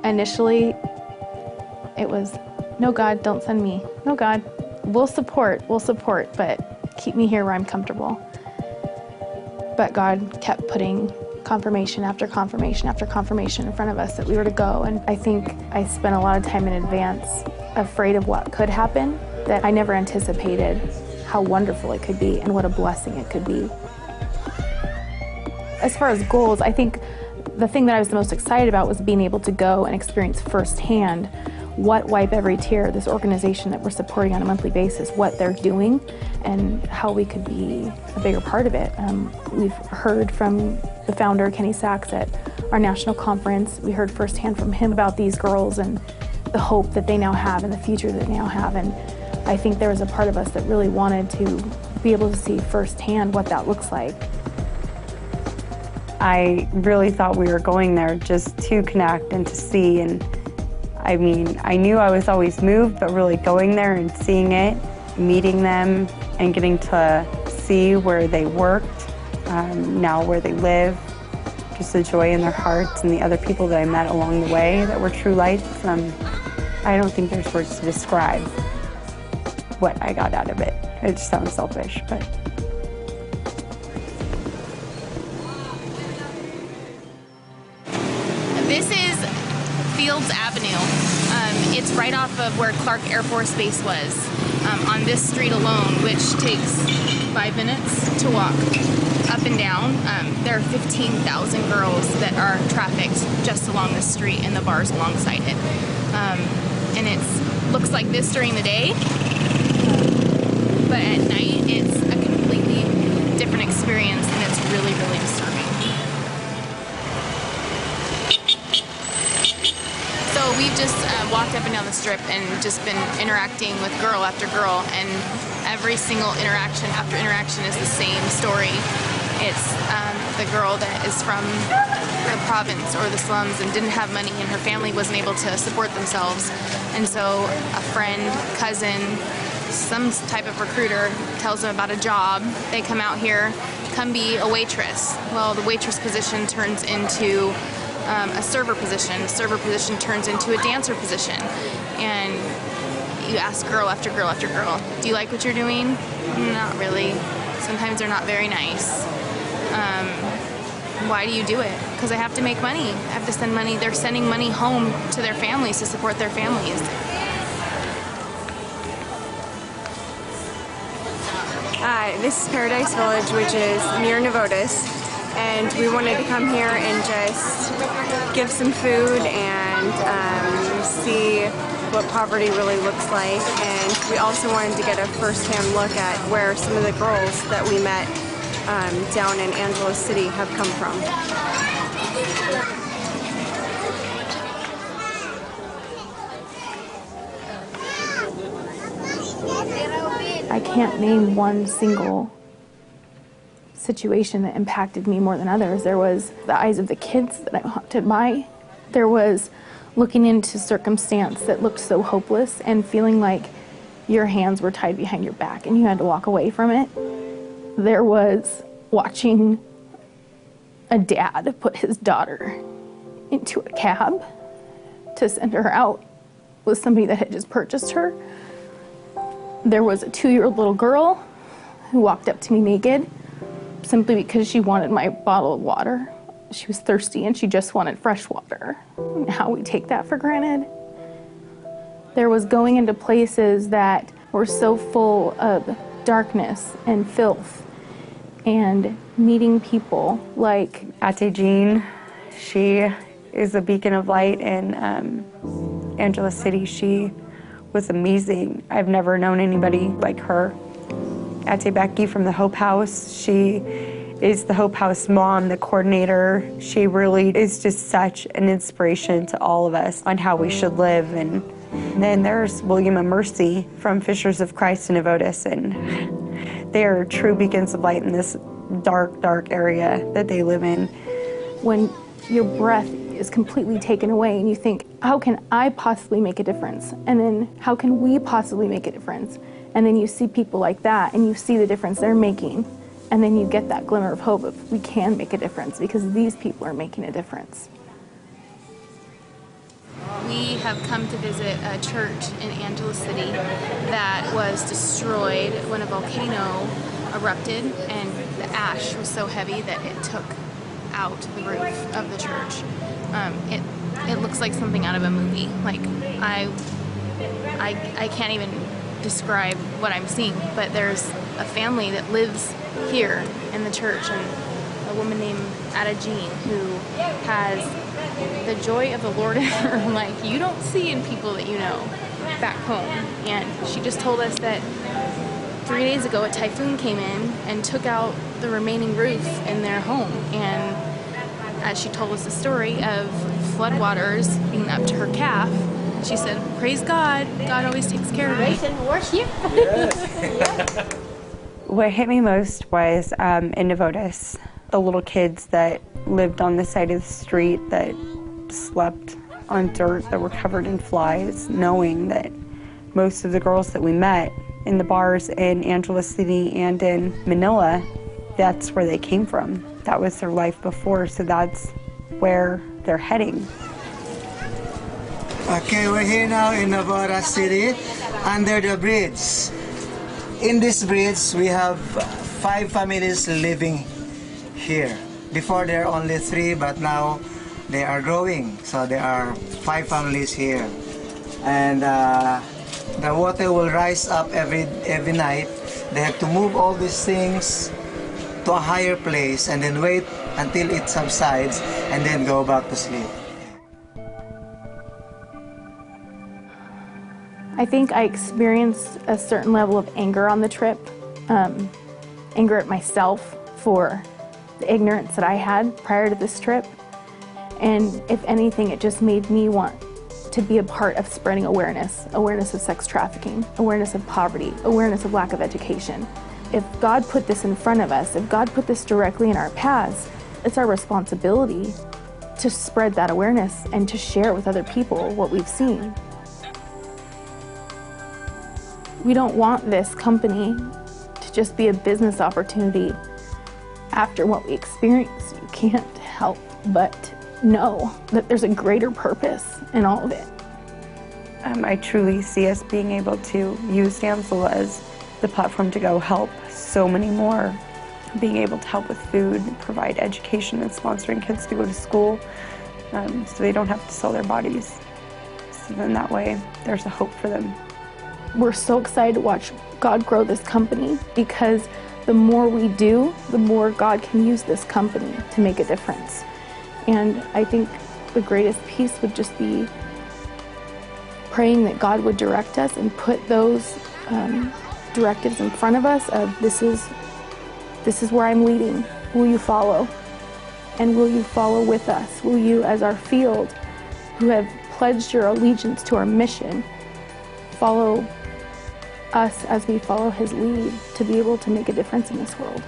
Initially, it was, no, God, don't send me. No, God, we'll support, but keep me here where I'm comfortable. But God kept putting confirmation after confirmation after confirmation in front of us that we were to go. And I think I spent a lot of time in advance afraid of what could happen, that I never anticipated how wonderful it could be and what a blessing it could be. As far as goals, I think the thing that I was the most excited about was being able to go and experience firsthand what Wipe Every Tear, this organization that we're supporting on a monthly basis, what they're doing and how we could be a bigger part of it. We've heard from the founder, Kenny Sachs, at our national conference. We heard firsthand from him about these girls and the hope that they now have and the future that they now have. And I think there was a part of us that really wanted to be able to see firsthand what that looks like. I really thought we were going there just to connect and to see. And I mean, I knew I was always moved, but really going there and seeing it, meeting them and getting to see where they worked, now where they live, just the joy in their hearts and the other people that I met along the way that were true lights. I don't think there's words to describe what I got out of it. It just sounds selfish, but. This is Fields Avenue. It's right off of where Clark Air Force Base was. On this street alone, which takes 5 minutes to walk up and down, there are 15,000 girls that are trafficked just along this street and the bars alongside it. And it looks like this during the day, but at night it's a completely different experience, and it's really, really disturbing. So we've just walked up and down the strip and just been interacting with girl after girl, and every single interaction after interaction is the same story. It's the girl that is from the province or the slums and didn't have money, and her family wasn't able to support themselves. And so a friend, cousin, some type of recruiter tells them about a job. They come out here, come be a waitress. Well, the waitress position turns into a server position. The server position turns into a dancer position. And you ask girl after girl after girl, do you like what you're doing? Not really. Sometimes they're not very nice. Why do you do it? Because I have to make money. I have to send money. They're sending money home to their families to support their families. Hi, this is Paradise Village, which is near Navotas. And we wanted to come here and just give some food and see what poverty really looks like. And we also wanted to get a first-hand look at where some of the girls that we met down in Angelo City have come from. I can't name one single situation that impacted me more than others. There was the eyes of the kids that I haunted by. There was looking into circumstance that looked so hopeless and feeling like your hands were tied behind your back and you had to walk away from it. There was watching a dad put his daughter into a cab to send her out with somebody that had just purchased her. There was a 2-year-old little girl who walked up to me naked simply because she wanted my bottle of water. She was thirsty and she just wanted fresh water. And how we take that for granted. There was going into places that were so full of darkness and filth and meeting people like Ate Jean. She is a beacon of light in Angelo City. She was amazing. I've never known anybody like her. Ate Becky from the Hope House. She is the Hope House mom, the coordinator. She really is just such an inspiration to all of us on how we should live. And then there's William and Mercy from Fishers of Christ in Navotas, and they are true beacons of light in this dark, dark area that they live in. When your breath is completely taken away and you think, how can I possibly make a difference? And then how can we possibly make a difference? And then you see people like that and you see the difference they're making. And then you get that glimmer of hope of we can make a difference because these people are making a difference. have come to visit a church in Angeles City that was destroyed when a volcano erupted, and the ash was so heavy that it took out the roof of the church. It looks like something out of a movie. Like I can't even describe what I'm seeing, but there's a family that lives here in the church, and a woman named Ada Jean who has the joy of the Lord in her like you don't see in people that you know back home. And she just told us that 3 days ago a typhoon came in and took out the remaining roof in their home. And as she told us the story of floodwaters being up to her calf, she said, praise God, God always takes care of me. Praise and worship. What hit me most was in Navotas, the little kids that lived on the side of the street that slept on dirt that were covered in flies, knowing that most of the girls that we met in the bars in Angeles City and in Manila, that's where they came from. That was their life before, so that's where they're heading. Okay, we're here now in Navotas City, under the bridge. In this bridge, we have 5 families living here. Before there are only 3, but now they are growing. So there are 5 families here. And the water will rise up every night. They have to move all these things to a higher place and then wait until it subsides and then go back to sleep. I think I experienced a certain level of anger on the trip, anger at myself for the ignorance that I had prior to this trip. And if anything, it just made me want to be a part of spreading awareness of sex trafficking, awareness of poverty, awareness of lack of education. If God put this in front of us, if God put this directly in our paths, it's our responsibility to spread that awareness and to share with other people what we've seen. We don't want this company to just be a business opportunity after what we experience. You can't help but know that there's a greater purpose in all of it. I truly see us being able to use Damsel as the platform to go help so many more, being able to help with food, provide education, and sponsoring kids to go to school so they don't have to sell their bodies. So then that way, there's a hope for them. We're so excited to watch God grow this company, because the more we do, the more God can use this company to make a difference. And I think the greatest piece would just be praying that God would direct us and put those directives in front of us of this is where I'm leading. Will you follow? And will you follow with us? Will you, as our field, who have pledged your allegiance to our mission, follow us as we follow his lead to be able to make a difference in this world?